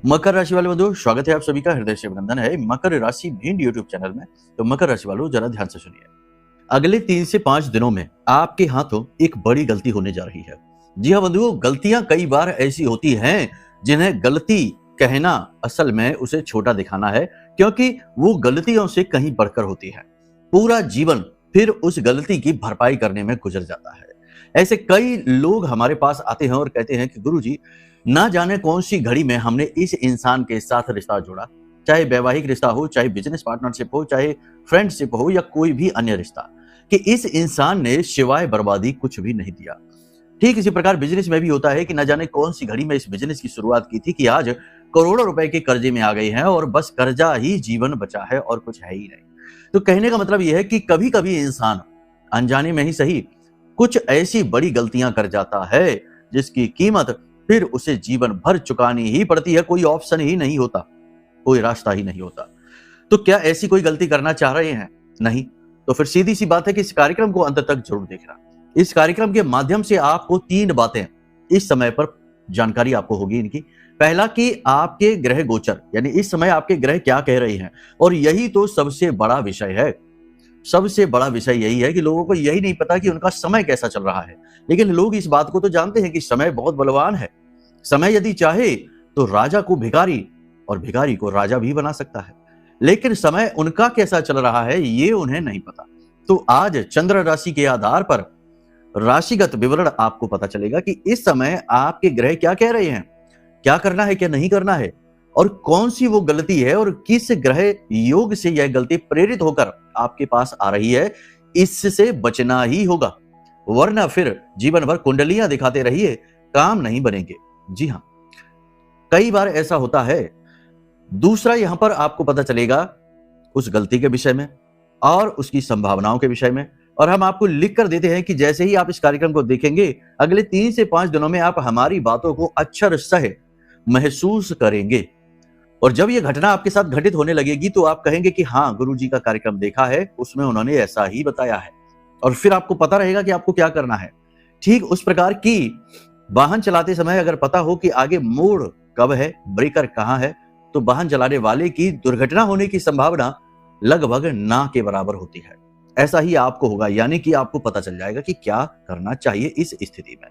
मकर राशि वाले बंधु, स्वागत है आप सभी का हृदय से अभिनंदन है मकर राशि भिंड यूट्यूब चैनल में। तो मकर राशि वालों, जरा ध्यान से सुनिए। अगले 3 से 5 दिनों में आपके हाथों एक बड़ी गलती होने जा रही है। जी हाँ बंधुओं, गलतियां कई बार ऐसी होती हैं जिन्हें गलती कहना असल में उसे छोटा दिखाना है, क्योंकि वो गलतियों से कहीं बढ़कर होती है। पूरा जीवन फिर उस गलती की भरपाई करने में गुजर जाता है। ऐसे कई लोग हमारे पास आते हैं और कहते हैं कि गुरुजी, ना जाने कौन सी घड़ी में हमने इस इंसान के साथ रिश्ता जोड़ा, चाहे वैवाहिक रिश्ता हो, चाहे बिजनेस पार्टनरशिप हो, चाहे फ्रेंडशिप हो या कोई भी अन्य रिश्ता, कि इस इंसान ने सिवाय बर्बादी कुछ भी नहीं दिया। ठीक इसी प्रकार बिजनेस में भी होता है कि न जाने कौन सी घड़ी में इस बिजनेस की शुरुआत की थी कि आज करोड़ों रुपए के कर्जे में आ गए हैं और बस कर्जा ही जीवन बचा है और कुछ है ही नहीं। तो कहने का मतलब यह है कि कभी कभी इंसान अनजाने में ही सही कुछ ऐसी बड़ी गलतियां कर जाता है जिसकी कीमत फिर उसे जीवन भर चुकानी ही पड़ती है। कोई ऑप्शन ही नहीं होता, कोई रास्ता ही नहीं होता। तो क्या ऐसी कोई गलती करना चाह रहे हैं? नहीं। तो फिर सीधी सी बात है कि इस कार्यक्रम को अंत तक जरूर देखना। इस कार्यक्रम के माध्यम से आपको 3 बातें इस समय पर जानकारी आपको होगी इनकी। पहला कि आपके ग्रह गोचर, यानी इस समय आपके ग्रह क्या कह रहे हैं, और यही तो सबसे बड़ा विषय है। सबसे बड़ा विषय यही है कि लोगों को यही नहीं पता कि उनका समय कैसा चल रहा है। लेकिन लोग इस बात को तो जानते हैं कि समय बहुत बलवान है। समय यदि चाहे तो राजा को भिखारी और भिखारी को राजा भी बना सकता है, लेकिन समय उनका कैसा चल रहा है ये उन्हें नहीं पता। तो आज चंद्र राशि के आधार पर राशिगत विवरण आपको पता चलेगा कि इस समय आपके ग्रह क्या कह रहे हैं, क्या करना है, क्या नहीं करना है, और कौन सी वो गलती है और किस ग्रह योग से यह गलती प्रेरित होकर आपके पास आ रही है। इससे बचना ही होगा, वरना फिर जीवन भर कुंडलियां दिखाते रहिए, काम नहीं बनेंगे। जी हाँ, कई बार ऐसा होता है। दूसरा, यहां पर आपको पता चलेगा उस गलती के विषय में और उसकी संभावनाओं के विषय में, और हम आपको लिख कर देते हैं कि जैसे ही आप इस कार्यक्रम को देखेंगे, अगले 3 से 5 दिनों में आप हमारी बातों को अक्षर सह महसूस करेंगे। और जब यह घटना आपके साथ घटित होने लगेगी तो आप कहेंगे कि हाँ, गुरुजी का कार्यक्रम देखा है, उसमें उन्होंने ऐसा ही बताया है, और फिर आपको पता रहेगा कि आपको क्या करना है। ठीक उस प्रकार की वाहन चलाते समय अगर पता हो कि आगे मोड़ कब है, ब्रेकर कहां है, तो वाहन चलाने वाले की दुर्घटना होने की संभावना लगभग ना के बराबर होती है। ऐसा ही आपको होगा, यानी कि आपको पता चल जाएगा कि क्या करना चाहिए इस स्थिति में।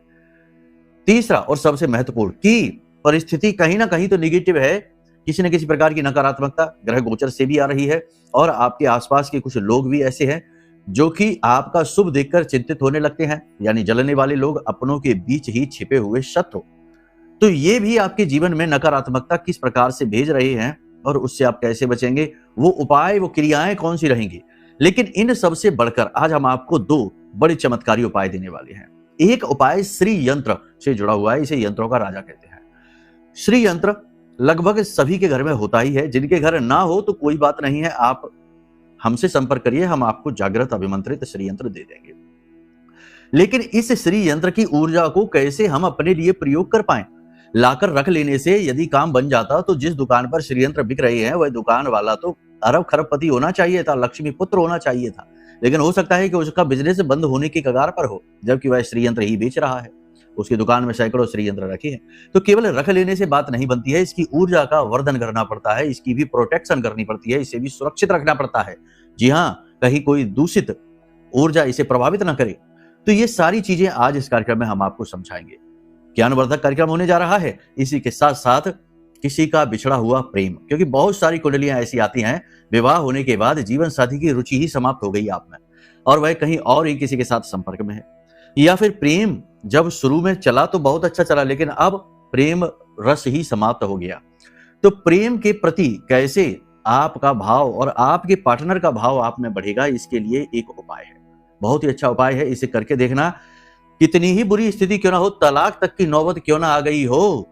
तीसरा और सबसे महत्वपूर्ण कि परिस्थिति कहीं ना कहीं तो निगेटिव है, किसी न किसी प्रकार की नकारात्मकता ग्रह गोचर से भी आ रही है, और आपके आसपास के कुछ लोग भी ऐसे हैं जो कि आपका शुभ देखकर चिंतित होने लगते हैं, यानी जलने वाले लोग, अपनों के बीच ही छिपे हुए शत्रु। तो ये भी आपके जीवन में नकारात्मकता किस प्रकार से भेज रहे हैं और उससे आप कैसे बचेंगे, वो उपाय, वो क्रियाएं कौन सी रहेंगी। लेकिन इन सब से बढ़कर आज हम आपको 2 बड़े चमत्कारी उपाय देने वाले हैं। एक उपाय श्री यंत्र से जुड़ा हुआ है, इसे यंत्रों का राजा कहते हैं। श्री यंत्र लगभग सभी के घर में होता ही है। जिनके घर ना हो तो कोई बात नहीं है, आप हमसे संपर्क करिए, हम आपको जागृत अभिमंत्रित श्री यंत्र दे देंगे। लेकिन इस श्री यंत्र की ऊर्जा को कैसे हम अपने लिए प्रयोग कर पाए, लाकर रख लेने से यदि काम बन जाता तो जिस दुकान पर श्री यंत्र बिक रहे हैं वह दुकान वाला तो अरब खरबपति होना चाहिए था, लक्ष्मी पुत्र होना चाहिए था। लेकिन हो सकता है कि उसका बिजनेस बंद होने के कगार पर हो, जबकि वह श्री यंत्र ही बेच रहा है। उसकी दुकान में सैकड़ों श्री यंत्र रखे हैं। तो केवल रख लेने से बात नहीं बनती है, इसकी ऊर्जा का वर्धन करना पड़ता है, इसकी भी प्रोटेक्शन करनी पड़ती है, इसे भी सुरक्षित रखना पड़ता है। जी हाँ, कहीं कोई दूषित ऊर्जा इसे प्रभावित ना करे। तो ये सारी चीजें आज इस कार्यक्रम में हम आपको समझाएंगे। ज्ञानवर्धक कार्यक्रम होने जा रहा है। इसी के साथ साथ किसी का बिछड़ा हुआ प्रेम, क्योंकि बहुत सारी कुंडलियां ऐसी आती हैं, विवाह होने के बाद जीवन साथी की रुचि ही समाप्त हो गई आप में और वह कहीं और ही किसी के साथ संपर्क में है, या फिर प्रेम जब शुरू में चला तो बहुत अच्छा चला, लेकिन अब प्रेम रस ही समाप्त हो गया। तो प्रेम के प्रति कैसे आपका भाव और आपके पार्टनर का भाव आप में बढ़ेगा, इसके लिए एक उपाय है, बहुत ही अच्छा उपाय है। इसे करके देखना, कितनी ही बुरी स्थिति क्यों ना हो, तलाक तक की नौबत क्यों ना आ गई हो,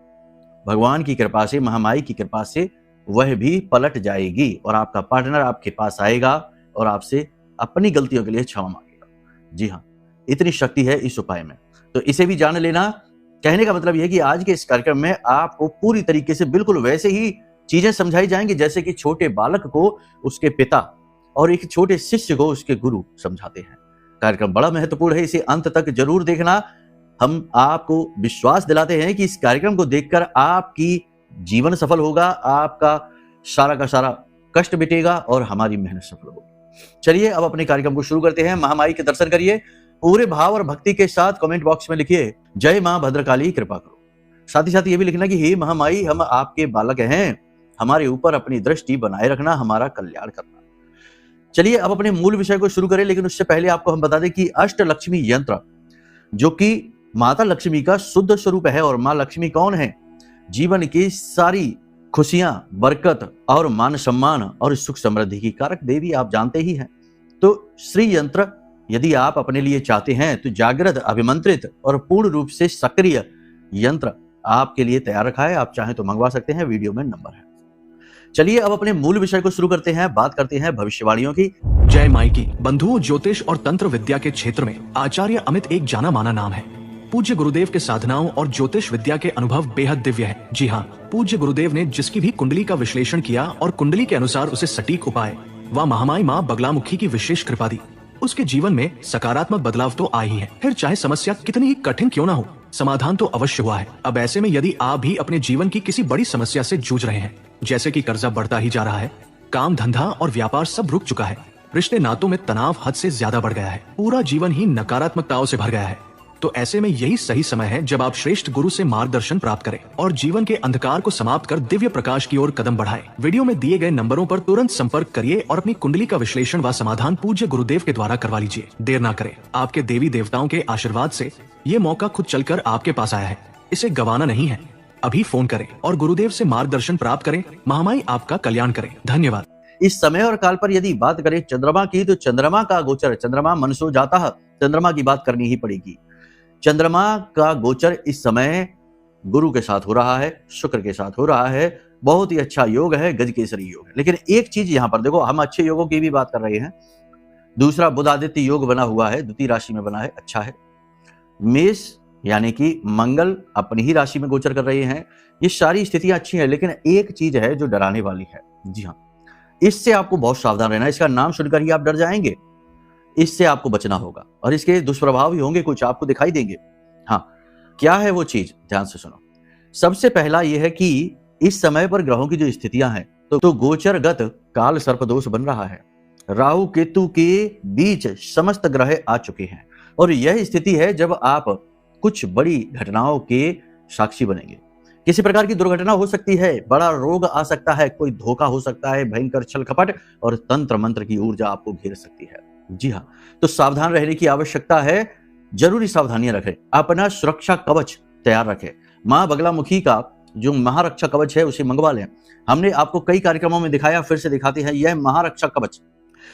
भगवान की कृपा से, महामाई की कृपा से वह भी पलट जाएगी और आपका पार्टनर आपके पास आएगा और आपसे अपनी गलतियों के लिए क्षमा मांगेगा। जी हाँ, इतनी शक्ति है इस उपाय में, तो इसे भी जान लेना। कहने का मतलब यह है कि आज के इस कार्यक्रम में आपको पूरी तरीके से बिल्कुल वैसे ही चीजें समझाई जाएंगी जैसे कि छोटे बालक को उसके पिता और एक छोटे शिष्य को उसके गुरु समझाते हैं। कार्यक्रम बड़ा महत्वपूर्ण है, इसे अंत तक जरूर देखना। हम आपको विश्वास दिलाते हैं कि इस कार्यक्रम को देखकर आपकी जीवन सफल होगा, आपका सारा का सारा कष्ट मिटेगा और हमारी मेहनत सफल होगी। चलिए अब अपने कार्यक्रम को शुरू करते हैं। महामाई के दर्शन करिए, पूरे भाव और भक्ति के साथ कमेंट बॉक्स में लिखिए जय मां भद्रकाली कृपा करो। साथ ही साथ ये भी लिखना कि हे महामाई, हम आपके बालक हैं, हमारे ऊपर अपनी दृष्टि बनाए रखना, हमारा कल्याण करना। चलिए अब अपने मूल विषय को शुरू करें, लेकिन उससे पहले आपको हम बता दें कि अष्टलक्ष्मी यंत्र, जो कि माता लक्ष्मी का शुद्ध स्वरूप है, और मां लक्ष्मी कौन है? जीवन की सारी खुशियां, बरकत और मान सम्मान और सुख समृद्धि की कारक देवी आप जानते ही हैं। तो श्री यंत्र यदि आप अपने लिए चाहते हैं तो जागृत, अभिमंत्रित और पूर्ण रूप से सक्रिय यंत्र आपके लिए तैयार रखा है। आप चाहें तो मंगवा सकते हैं, वीडियो में नंबर है। चलिए अब अपने मूल विषय को शुरू करते हैं। बात करते हैं भविष्यवाणियों की। जय माई की। बंधुओं, ज्योतिष और तंत्र विद्या के क्षेत्र में आचार्य अमित एक जाना माना नाम है। पूज्य गुरुदेव के साधनाओं और ज्योतिष विद्या के अनुभव बेहद दिव्य है। जी हाँ, पूज्य गुरुदेव ने जिसकी भी कुंडली का विश्लेषण किया और कुंडली के अनुसार उसे सटीक उपाय व महामाई माँ बगलामुखी की विशेष कृपा दी, उसके जीवन में सकारात्मक बदलाव तो आए ही है। फिर चाहे समस्या कितनी ही कठिन क्यों ना हो, समाधान तो अवश्य हुआ है। अब ऐसे में यदि आप भी अपने जीवन की किसी बड़ी समस्या से जूझ रहे हैं, जैसे कि कर्जा बढ़ता ही जा रहा है, काम धंधा और व्यापार सब रुक चुका है, रिश्ते नातों में तनाव हद से ज्यादा बढ़ गया है, पूरा जीवन ही नकारात्मकताओं से भर गया है, तो ऐसे में यही सही समय है जब आप श्रेष्ठ गुरु से मार्गदर्शन प्राप्त करें और जीवन के अंधकार को समाप्त कर दिव्य प्रकाश की ओर कदम बढ़ाएं। वीडियो में दिए गए नंबरों पर तुरंत संपर्क करिए और अपनी कुंडली का विश्लेषण व समाधान पूज्य गुरुदेव के द्वारा करवा लीजिए। देर ना करें, आपके देवी देवताओं के आशीर्वाद से ये मौका खुद चलकर आपके पास आया है, इसे गंवाना नहीं है। अभी फोन करें और गुरुदेव से मार्गदर्शन प्राप्त करें। महामाई आपका कल्याण करें। धन्यवाद। इस समय और काल पर यदि बात करें चंद्रमा की, तो चंद्रमा का गोचर, चंद्रमा मनसो जाता है, चंद्रमा की बात करनी ही पड़ेगी। चंद्रमा का गोचर इस समय गुरु के साथ हो रहा है, शुक्र के साथ हो रहा है। बहुत ही अच्छा योग है, गजकेसरी योग है। लेकिन एक चीज यहां पर देखो, हम अच्छे योगों की भी बात कर रहे हैं। दूसरा बुध आदित्य योग बना हुआ है, द्वितीय राशि में बना है, अच्छा है। मेष यानी कि मंगल अपनी ही राशि में गोचर कर रहे हैं। ये सारी स्थितियां अच्छी हैं, लेकिन एक चीज है जो डराने वाली है। जी हाँ, इससे आपको बहुत सावधान रहना है। इसका नाम सुनकर ही आप डर जाएंगे, इससे आपको बचना होगा और इसके दुष्प्रभाव भी होंगे, कुछ आपको दिखाई देंगे। हाँ, क्या है वो चीज, ध्यान से सुनो। सबसे पहला यह है कि इस समय पर ग्रहों की जो स्थितियां हैं, तो गोचरगत काल सर्प दोष बन रहा है। राहु केतु के बीच समस्त ग्रह आ चुके हैं और यह स्थिति है जब आप कुछ बड़ी घटनाओं के साक्षी बनेंगे। किसी प्रकार की दुर्घटना हो सकती है, बड़ा रोग आ सकता है, कोई धोखा हो सकता है, भयंकर छल कपट और तंत्र मंत्र की ऊर्जा आपको घेर सकती है। जी हाँ, तो सावधान रहने की आवश्यकता है। जरूरी सावधानियां रखें, अपना सुरक्षा कवच तैयार रखें। मां बगलामुखी का जो महारक्षा कवच है उसे मंगवा लें। हमने आपको कई कार्यक्रमों में दिखाया, फिर से दिखाते हैं। यह महारक्षा कवच,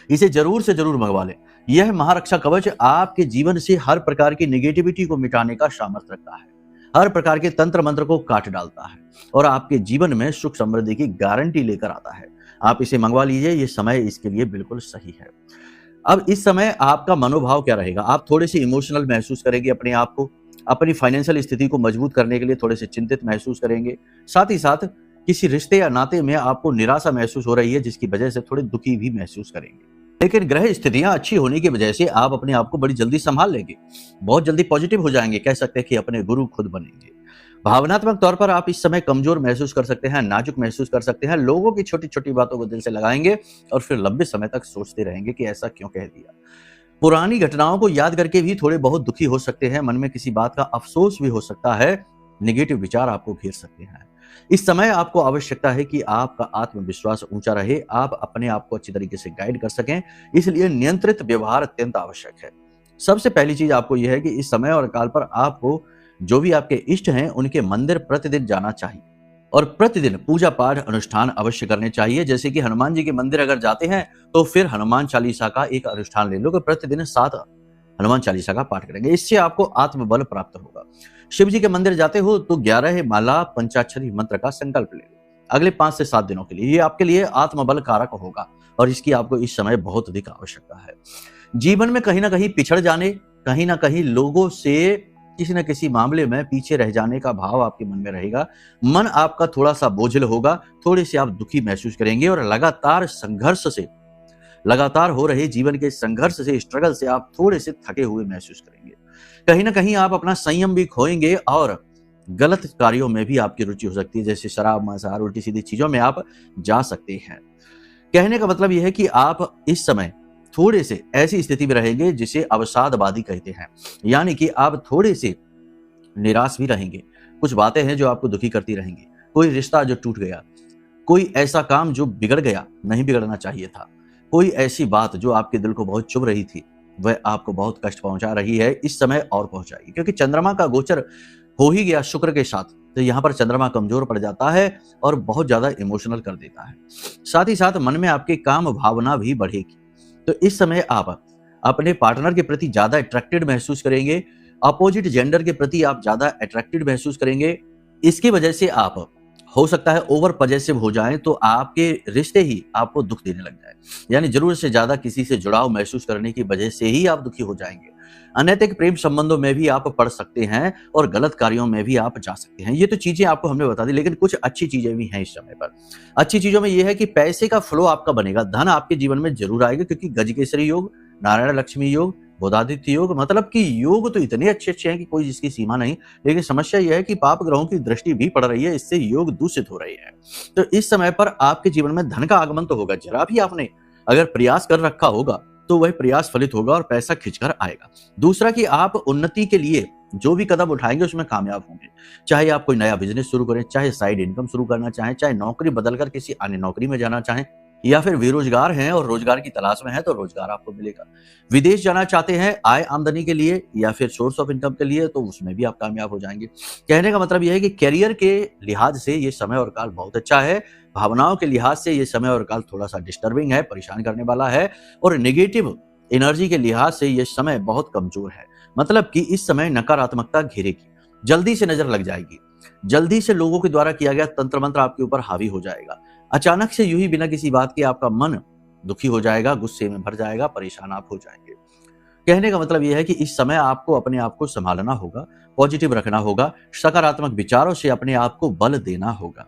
इसे जरूर से जरूर मंगवा लें। यह महारक्षा कवच आपके जीवन से हर प्रकार की नेगेटिविटी को मिटाने का सामर्थ्य रखता है, हर प्रकार के तंत्र मंत्र को काट डालता है और आपके जीवन में सुख समृद्धि की गारंटी लेकर आता है। आप इसे मंगवा लीजिए, ये समय इसके लिए बिल्कुल सही है। अब इस समय आपका मनोभाव क्या रहेगा? आप थोड़े से इमोशनल महसूस करेंगे अपने आप को, अपनी फाइनेंशियल स्थिति को मजबूत करने के लिए थोड़े से चिंतित महसूस करेंगे। साथ ही साथ किसी रिश्ते या नाते में आपको निराशा महसूस हो रही है, जिसकी वजह से थोड़े दुखी भी महसूस करेंगे। लेकिन ग्रह स्थितियां अच्छी होने की वजह से आप अपने आप को बड़ी जल्दी संभाल लेंगे, बहुत जल्दी पॉजिटिव हो जाएंगे, कह सकते हैं कि अपने गुरु खुद बनेंगे। भावनात्मक तौर पर आप इस समय कमजोर महसूस कर सकते हैं, नाजुक महसूस कर सकते हैं। लोगों की छोटी छोटी बातों को दिल से लगाएंगे और फिर लंबे समय तक सोचते रहेंगे कि ऐसा क्यों कह दिया। पुरानी घटनाओं को याद करके भी थोड़े बहुत दुखी हो सकते हैं, मन में किसी बात का अफसोस भी हो सकता है, नेगेटिव विचार आपको घेर सकते हैं। इस समय आपको आवश्यकता है कि आपका आत्मविश्वास ऊंचा रहे, आप अपने आप को अच्छी तरीके से गाइड कर सकें, इसलिए नियंत्रित व्यवहार अत्यंत आवश्यक है। सबसे पहली चीज आपको यह है कि इस समय और काल पर आपको जो भी आपके इष्ट हैं उनके मंदिर प्रतिदिन जाना चाहिए और प्रतिदिन पूजा पाठ अनुष्ठान अवश्य करने चाहिए। जैसे कि हनुमान जी के मंदिर अगर जाते हैं तो फिर हनुमान चालीसा का एक अनुष्ठान ले लो कि प्रतिदिन 7 हनुमान चालीसा का पाठ करेंगे, इससे आपको आत्मबल प्राप्त होगा। शिव जी के मंदिर जाते हो तो 11 माला पंचाक्षरी मंत्र का संकल्प ले लो अगले 5 से 7 दिनों के लिए। ये आपके लिए आत्मबल कारक होगा और इसकी आपको इस समय बहुत अधिक आवश्यकता है। जीवन में कहीं ना कहीं पिछड़ जाने, कहीं ना कहीं लोगों से किसी न किसी मामले में पीछे रह जाने का भाव आपके मन में रहेगा। मन आपका थोड़ा सा बोझिल होगा, थोड़े से आप दुखी महसूस करेंगे और लगातार हो रहे जीवन के संघर्ष से, स्ट्रगल से आप थोड़े से थके हुए महसूस करेंगे। कहीं ना कहीं आप अपना संयम भी खोएंगे और गलत कार्यों में भी आपकी रुचि हो सकती है, जैसे शराब, मांसाहार, उल्टी सीधी चीजों में आप जा सकते हैं। कहने का मतलब यह है कि आप इस समय थोड़े से ऐसी स्थिति में रहेंगे जिसे अवसादवादी कहते हैं, यानी कि आप थोड़े से निराश भी रहेंगे। कुछ बातें हैं जो आपको दुखी करती रहेंगी, कोई रिश्ता जो टूट गया, कोई ऐसा काम जो बिगड़ गया, नहीं बिगड़ना चाहिए था, कोई ऐसी बात जो आपके दिल को बहुत चुभ रही थी, वह आपको बहुत कष्ट पहुंचा रही है, इस समय और पहुंचाएगी। क्योंकि चंद्रमा का गोचर हो ही गया शुक्र के साथ, तो यहाँ पर चंद्रमा कमजोर पड़ जाता है और बहुत ज्यादा इमोशनल कर देता है। साथ ही साथ मन में आपकी काम भावना भी बढ़ेगी। तो इस समय आप अपने पार्टनर के प्रति ज्यादा अट्रैक्टेड महसूस करेंगे, अपोजिट जेंडर के प्रति आप ज्यादा अट्रैक्टेड महसूस करेंगे। इसकी वजह से आप हो सकता है ओवर पॉजेसिव हो जाएं, तो आपके रिश्ते ही आपको दुख देने लग जाए, यानी जरूरत से ज्यादा किसी से जुड़ाव महसूस करने की वजह से ही आप दुखी हो जाएंगे। अनैतिक प्रेम संबंधों में भी आप पड़ सकते हैं और गलत कार्यों में भी आप जा सकते हैं। ये तो चीजें आपको हमने बता दी, लेकिन कुछ अच्छी चीजें भी हैं इस समय पर। अच्छी चीजों में यह है कि पैसे का फ्लो आपका बनेगा, धन आपके जीवन में जरूर आएगा, क्योंकि गजकेसरी योग, नारायण लक्ष्मी योग, बुधादित्य योग, मतलब कि योग तो इतने अच्छे अच्छे हैं कि कोई जिसकी सीमा नहीं। लेकिन समस्या यह है कि पाप ग्रहों की दृष्टि भी पड़ रही है, इससे योग दूषित हो रही है। तो इस समय पर आपके जीवन में धन का आगमन तो होगा, जरा भी आपने अगर प्रयास कर रखा होगा तो वह प्रयास फलित होगा और पैसा खिंचकर आएगा। दूसरा कि आप उन्नति के लिए जो भी कदम उठाएंगे उसमें कामयाब होंगे। चाहे आप कोई नया बिजनेस शुरू करें, चाहे साइड इनकम शुरू करना चाहें, चाहे नौकरी बदलकर किसी अन्य नौकरी में जाना चाहें, या फिर बेरोजगार हैं और रोजगार की तलाश में हैं, तो रोजगार आपको मिलेगा। विदेश जाना चाहते हैं आय आमदनी के लिए या फिर सोर्स ऑफ इनकम के लिए, तो उसमें भी आप कामयाब हो जाएंगे। कहने का मतलब यह है कि करियर के लिहाज से ये समय और काल बहुत अच्छा है। भावनाओं के लिहाज से ये समय और काल थोड़ा सा डिस्टर्बिंग है, परेशान करने वाला है, और नेगेटिव एनर्जी के लिहाज से ये समय बहुत कमजोर है। मतलब कि इस समय नकारात्मकता घेरेगी, जल्दी से नजर लग जाएगी, जल्दी से लोगों के द्वारा किया गया तंत्र मंत्र आपके ऊपर हावी हो जाएगा। अचानक से यूं ही बिना किसी बात के आपका मन दुखी हो जाएगा, गुस्से में भर जाएगा, परेशान आप हो जाएंगे। कहने का मतलब यह है कि इस समय आपको अपने आप को संभालना होगा, पॉजिटिव रखना होगा, सकारात्मक विचारों से अपने आप को बल देना होगा।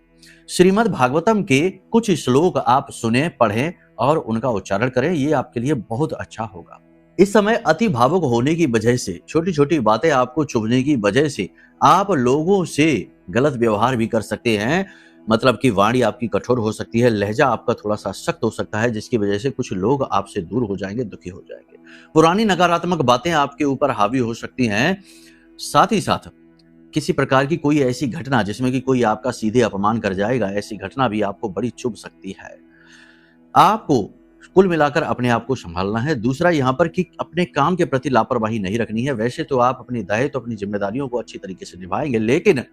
श्रीमद् भागवतम के कुछ श्लोक आप सुने, पढ़ें और उनका उच्चारण करें, ये आपके लिए बहुत अच्छा होगा। इस समय अति भावुक होने की वजह से, छोटी छोटी बातें आपको चुभने की वजह से आप लोगों से गलत व्यवहार भी कर सकते हैं। मतलब कि वाणी आपकी कठोर हो सकती है, लहजा आपका थोड़ा सा सख्त हो सकता है, जिसकी वजह से कुछ लोग आपसे दूर हो जाएंगे, दुखी हो जाएंगे। पुरानी नकारात्मक बातें आपके ऊपर हावी हो सकती हैं। साथ ही साथ किसी प्रकार की कोई ऐसी घटना जिसमें कि कोई आपका सीधे अपमान कर जाएगा, ऐसी घटना भी आपको बड़ी चुभ सकती है। आपको कुल मिलाकर अपने आप को संभालना है। दूसरा यहाँ पर कि अपने काम के प्रति लापरवाही नहीं रखनी है। वैसे तो आप अपने दायित्व, अपनी जिम्मेदारियों को अच्छी तरीके से निभाएंगे, लेकिन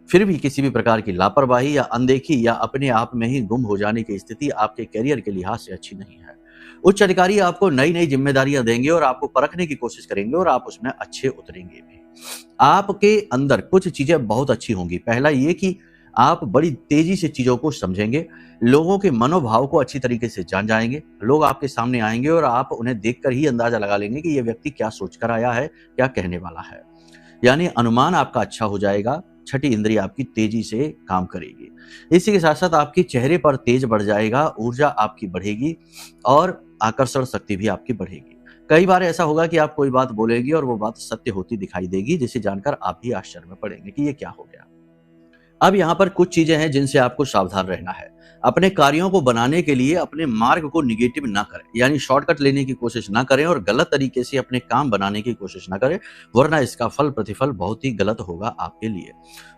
फिर भी किसी भी प्रकार की लापरवाही या अनदेखी या अपने आप में ही गुम हो जाने की स्थिति आपके करियर के लिहाज से अच्छी नहीं है। उच्च अधिकारी आपको नई नई जिम्मेदारियां देंगे और आपको परखने की कोशिश करेंगे और आप उसमें अच्छे उतरेंगे भी। आपके अंदर कुछ चीजें बहुत अच्छी होंगी। पहला ये कि आप बड़ी तेजी से चीजों को समझेंगे, लोगों के मनोभाव को अच्छी तरीके से जान जाएंगे। लोग आपके सामने आएंगे और आप उन्हें देखकर ही अंदाजा लगा लेंगे कि यह व्यक्ति क्या सोचकर आया है, क्या कहने वाला है। यानी अनुमान आपका अच्छा हो जाएगा, छठी इंद्रिय आपकी तेजी से काम करेगी। इसी के साथ साथ आपके चेहरे पर तेज बढ़ जाएगा, ऊर्जा आपकी बढ़ेगी और आकर्षण शक्ति भी आपकी बढ़ेगी। कई बार ऐसा होगा कि आप कोई बात बोलेंगे और वो बात सत्य होती दिखाई देगी, जिसे जानकर आप भी आश्चर्य में पड़ेंगे कि ये क्या हो गया। अब यहाँ पर कुछ चीजें हैं जिनसे आपको सावधान रहना है। अपने कार्यों को बनाने के लिए अपने मार्ग को निगेटिव ना करें, यानी शॉर्टकट लेने की कोशिश ना करें और गलत तरीके से अपने काम बनाने की कोशिश ना करें, वरना इसका फल प्रतिफल बहुत ही गलत होगा आपके लिए।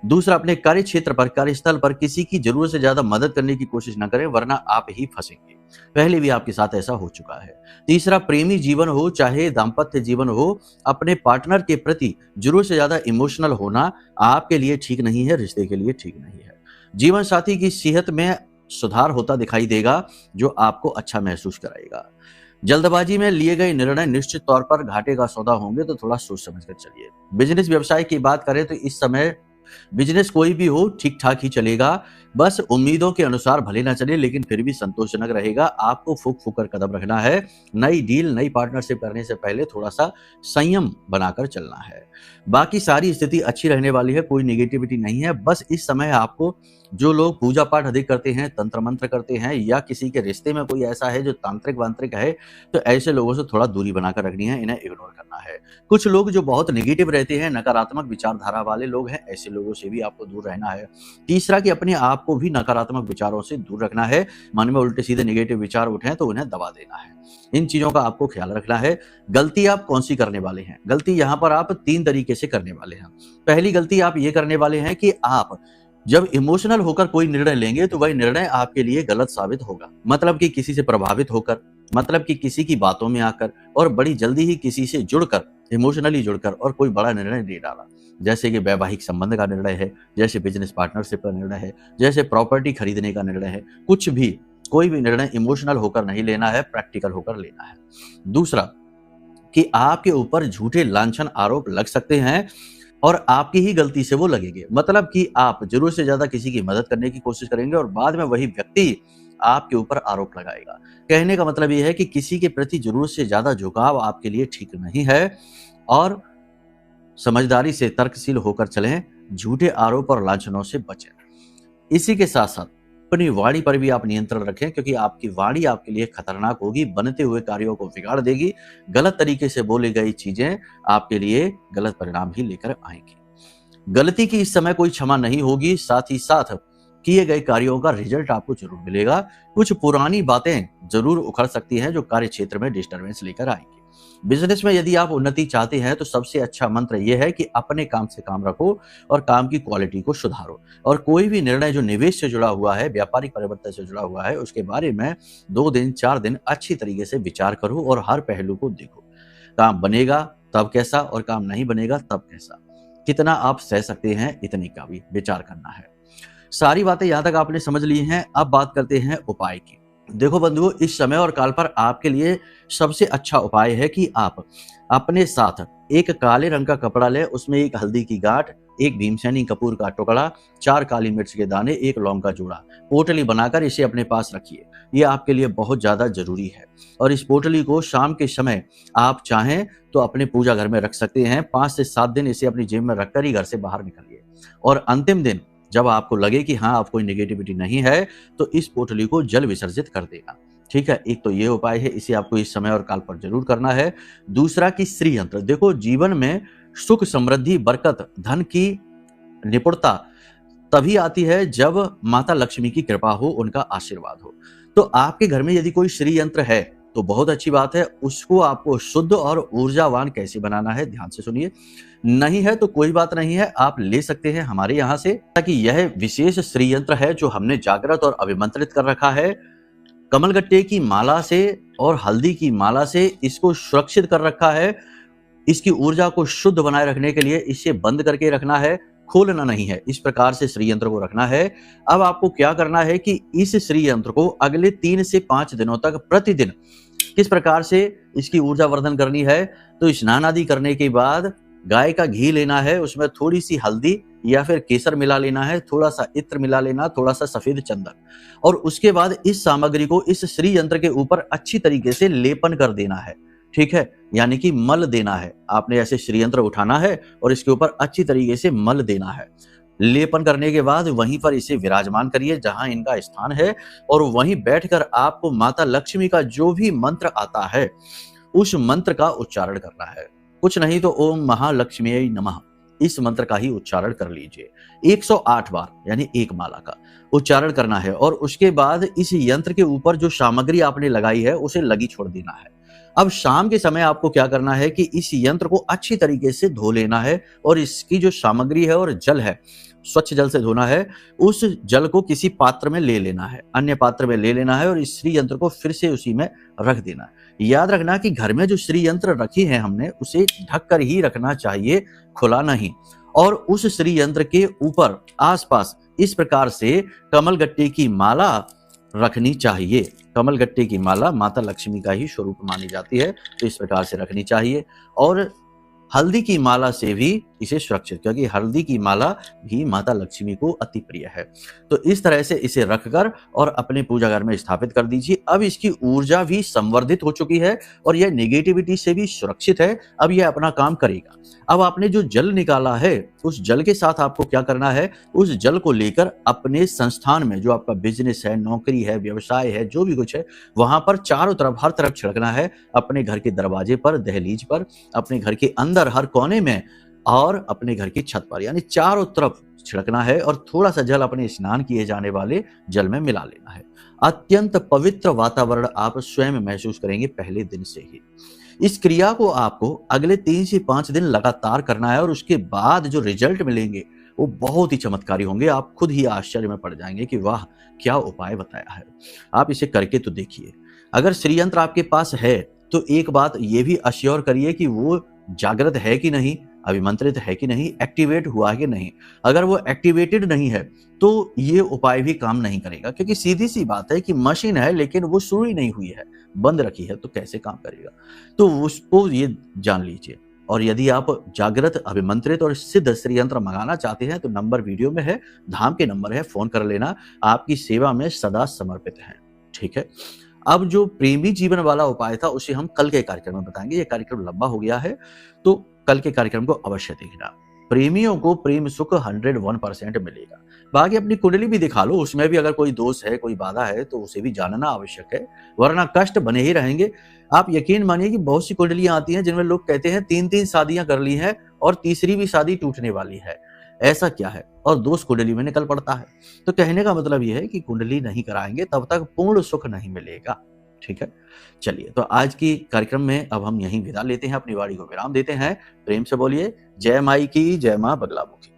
दूसरा, अपने कार्य क्षेत्र पर, कार्यस्थल पर किसी की जरूरत से ज्यादा मदद करने की कोशिश ना करें, वरना आप ही फंसेंगे। पहले भी आपके साथ ऐसा हो चुका है। तीसरा, प्रेमी जीवन हो चाहे दाम्पत्य जीवन हो, अपने पार्टनर के प्रति जरूरत से ज्यादा इमोशनल होना आपके लिए ठीक नहीं है, रिश्ते के लिए ठीक नहीं है। जीवन साथी की सेहत में सुधार होता दिखाई देगा, जो आपको अच्छा महसूस कराएगा। जल्दबाजी में लिए गए निर्णय निश्चित तौर पर घाटे का सौदा होंगे, तो थोड़ा सोच समझ कर चलिए। बिजनेस व्यवसाय की बात करें तो इस समय बिजनेस कोई भी हो ठीक ठाक ही चलेगा। बस उम्मीदों के अनुसार भले ना चले लेकिन फिर भी संतोषजनक रहेगा। आपको फूक फूक कर कदम रखना है। नई डील, नई पार्टनरशिप करने से पहले थोड़ा सा संयम बनाकर चलना है। बाकी सारी स्थिति अच्छी रहने वाली है, कोई नेगेटिविटी नहीं है। बस इस समय आपको, जो लोग पूजा पाठ अधिक करते हैं, तंत्र मंत्र करते हैं, या किसी के रिश्ते में कोई ऐसा है जो तांत्रिक वांत्रिक है, तो ऐसे लोगों से थोड़ा दूरी बनाकर रखनी है, इन्हें इग्नोर करना है। कुछ लोग जो बहुत नेगेटिव रहते हैं, नकारात्मक विचारधारा वाले लोग हैं, ऐसे लोगों से भी आपको दूर रहना है। तीसरा कि अपने आप को भी नकारात्मक विचारों से दूर रखना है। मन में उल्टे सीधे नेगेटिव विचार उठे तो उन्हें दबा देना है। इन चीजों का आपको ख्याल रखना है। गलती आप कौन सी करने वाले हैं? गलती यहाँ पर आप 3 तरीके से करने वाले हैं। पहली गलती आप ये करने वाले हैं कि आप जब इमोशनल होकर कोई निर्णय लेंगे तो वही निर्णय आपके लिए गलत साबित होगा। मतलब कि किसी से प्रभावित होकर, मतलब कि किसी की बातों में आकर, और बड़ी जल्दी ही किसी से जुड़कर, इमोशनली जुड़कर, और कोई बड़ा निर्णय ले डाला। जैसे कि वैवाहिक संबंध का निर्णय है, जैसे बिजनेस पार्टनरशिप का निर्णय है, जैसे प्रॉपर्टी खरीदने का निर्णय है। कुछ भी, कोई भी निर्णय इमोशनल होकर नहीं लेना है, प्रैक्टिकल होकर लेना है। दूसरा कि आपके ऊपर झूठे लांछन आरोप लग सकते हैं और आपकी ही गलती से वो लगेंगे। मतलब कि आप जरूरत से ज्यादा किसी की मदद करने की कोशिश करेंगे और बाद में वही व्यक्ति आपके ऊपर आरोप लगाएगा। कहने का मतलब ये है कि किसी के प्रति जरूरत से ज्यादा झुकाव आपके लिए ठीक नहीं है, और समझदारी से तर्कशील होकर चलें, झूठे आरोप और लांछनों से बचें। इसी के साथ साथ अपनी वाणी पर भी आप नियंत्रण रखें, क्योंकि आपकी वाणी आपके लिए खतरनाक होगी, बनते हुए कार्यों को बिगाड़ देगी। गलत तरीके से बोली गई चीजें आपके लिए गलत परिणाम ही लेकर आएंगी। गलती की इस समय कोई क्षमा नहीं होगी, साथ ही साथ किए गए कार्यों का रिजल्ट आपको जरूर मिलेगा। कुछ पुरानी बातें जरूर उखड़ सकती हैं जो कार्य क्षेत्र में डिस्टर्बेंस लेकर आएंगी। बिजनेस में यदि आप उन्नति चाहते हैं तो सबसे अच्छा मंत्र यह है कि अपने काम से काम रखो और काम की क्वालिटी को सुधारो। और कोई भी निर्णय जो निवेश से जुड़ा हुआ है, व्यापारिक परिवर्तन से जुड़ा हुआ है, उसके बारे में 2 दिन 4 दिन अच्छी तरीके से विचार करो और हर पहलू को देखो। काम बनेगा तब कैसा, और काम नहीं बनेगा तब कैसा, कितना आप सह सकते हैं, इतने का भी विचार करना है। सारी बातें यहां तक आपने समझ ली हैं। अब बात करते हैं उपाय की। देखो बंधुओं, इस समय और काल पर आपके लिए सबसे अच्छा उपाय है कि आप अपने साथ एक काले रंग का कपड़ा लें, उसमें एक हल्दी की गांठ, एक भीमसेनी कपूर का टुकड़ा, 4 काली मिर्च के दाने, 1 लौंग का जूड़ा, पोटली बनाकर इसे अपने पास रखिए। ये आपके लिए बहुत ज्यादा जरूरी है। और इस पोटली को शाम के समय आप चाहें तो अपने पूजा घर में रख सकते हैं। 5 से 7 दिन इसे अपनी जेब में रखकर ही घर से बाहर निकलिए, और अंतिम दिन जब आपको लगे कि हाँ अब कोई नेगेटिविटी नहीं है, तो इस पोटली को जल विसर्जित कर देना। ठीक है, एक तो ये उपाय है, इसे आपको इस समय और काल पर जरूर करना है। दूसरा कि श्री यंत्र। देखो, जीवन में सुख, समृद्धि, बरकत, धन की निपुणता तभी आती है जब माता लक्ष्मी की कृपा हो, उनका आशीर्वाद हो। तो आपके घर में यदि कोई श्री यंत्र है तो बहुत अच्छी बात है। उसको आपको शुद्ध और ऊर्जावान कैसे बनाना है, ध्यान से सुनिए। नहीं है तो कोई बात नहीं है, आप ले सकते हैं हमारे यहाँ से, ताकि यह विशेष श्री यंत्र है जो हमने जागृत और अभिमंत्रित कर रखा है। कमलगट्टे की माला से और हल्दी की माला से इसको सुरक्षित कर रखा है। इसकी ऊर्जा को शुद्ध बनाए रखने के लिए इसे बंद करके रखना है, खोलना नहीं है। इस प्रकार से श्री यंत्र को रखना है। अब आपको क्या करना है कि इस श्री यंत्र को अगले 3 से 5 दिनों तक प्रतिदिन किस प्रकार से इसकी ऊर्जा वर्धन करनी है, तो स्नान आदि करने के बाद गाय का घी लेना है, उसमें थोड़ी सी हल्दी या फिर केसर मिला लेना है, थोड़ा सा इत्र मिला लेना, थोड़ा सा सफेद चंदन, और उसके बाद इस सामग्री को इस श्री यंत्र के ऊपर अच्छी तरीके से लेपन कर देना है। ठीक है, यानी कि मल देना है। आपने ऐसे श्री यंत्र उठाना है और इसके ऊपर अच्छी तरीके से मल देना है। लेपन करने के बाद वहीं पर इसे विराजमान करिए जहां इनका स्थान है, और वहीं बैठकर आपको माता लक्ष्मी का जो भी मंत्र आता है उस मंत्र का उच्चारण करना है। कुछ नहीं तो ओम महालक्ष्मी नमः, इस मंत्र का ही उच्चारण कर लीजिए 108 बार, यानी 1 माला का उच्चारण करना है। और उसके बाद इस यंत्र के ऊपर जो सामग्री आपने लगाई है उसे लगी छोड़ देना है। अब शाम के समय आपको क्या करना है कि इस यंत्र को अच्छी तरीके से धो लेना है, और इसकी जो सामग्री है और जल है, स्वच्छ जल से धोना है। उस जल को किसी पात्र में ले लेना है, अन्य पात्र में ले लेना है, और इस श्री यंत्र को फिर से उसी में रख देना है। याद रखना कि घर में जो श्री यंत्र रखी है हमने, उसे ढक कर ही रखना चाहिए, खुला नहीं। और उस श्री यंत्र के ऊपर आसपास इस प्रकार से कमलगट्टे की माला रखनी चाहिए। कमलगट्टे की माला माता लक्ष्मी का ही स्वरूप मानी जाती है, तो इस प्रकार से रखनी चाहिए। और हल्दी की माला से भी इसे सुरक्षित, क्योंकि हल्दी की माला भी माता लक्ष्मी को अति प्रिय है। तो इस तरह से इसे रखकर और अपने पूजा घर में स्थापित कर दीजिए। अब इसकी ऊर्जा भी संवर्धित हो चुकी है और यह नेगेटिविटी से भी सुरक्षित है। अब यह अपना काम करेगा। अब आपने जो जल निकाला है, उस जल के साथ आपको क्या करना है, उस जल को लेकर अपने संस्थान में, जो आपका बिजनेस है, नौकरी है, व्यवसाय है, जो भी कुछ है, वहां पर चारों तरफ, हर तरफ छिड़कना है। अपने घर के दरवाजे पर, दहलीज पर, अपने घर के अंदर हर कोने में और अपने घर की छत पर, यानी चारों तरफ छिड़कना है। और थोड़ा सा जल अपने स्नान किए जाने वाले जल में मिला लेना है। अत्यंत पवित्र वातावरण आप स्वयं महसूस करेंगे पहले दिन से ही। इस क्रिया को आपको अगले 3 से 5 दिन लगातार करना है और उसके बाद जो रिजल्ट मिलेंगे वो बहुत ही चमत्कारी होंगे। आप खुद ही आश्चर्य में पड़ जाएंगे कि वाह, क्या उपाय बताया है। आप इसे करके तो देखिए। अगर श्रीयंत्र आपके पास है तो एक बात ये भी अश्योर करिए कि वो जागृत है कि नहीं, अभिमंत्रित है कि नहीं, एक्टिवेट हुआ है कि नहीं। अगर वो एक्टिवेटेड नहीं है तो ये उपाय भी काम नहीं करेगा, क्योंकि सीधी सी बात है कि मशीन है लेकिन वो शुरू ही नहीं हुई है, बंद रखी है, तो कैसे काम करेगा। तो उसको ये जान लीजिए। और यदि आप जागृत, अभिमंत्रित और सिद्ध श्रीयंत्र मंगाना चाहते हैं तो नंबर वीडियो में है, धाम के नंबर है, फोन कर लेना। आपकी सेवा में सदा समर्पित हैं। ठीक है। अब जो प्रेमी जीवन वाला उपाय था उसे हम कल के कार्यक्रम में बताएंगे। ये कार्यक्रम लंबा हो गया है तो कल के कार्यक्रम को अवश्य देखना। प्रेमियों को प्रेम सुख 101% मिलेगा। बाकी अपनी कुंडली भी दिखा लो, उसमें भी अगर कोई दोष है, कोई बाधा है तो उसे भी जानना आवश्यक है, वरना कष्ट बने ही रहेंगे। आप यकीन मानिए कि बहुत सी कुंडलियां आती हैं जिनमें लोग कहते हैं 3-3 शादियां कर ली हैं और तीसरी भी शादी टूटने वाली है। ऐसा क्या है, और दोष कुंडली में निकल पड़ता है। तो कहने का मतलब यह है कि कुंडली नहीं कराएंगे तब तक पूर्ण सुख नहीं मिलेगा। ठीक है। चलिए, तो आज की कार्यक्रम में अब हम यहीं विदा लेते हैं, अपनी वाणी को विराम देते हैं। प्रेम से बोलिए जय माई की, जय मां बगलामुखी।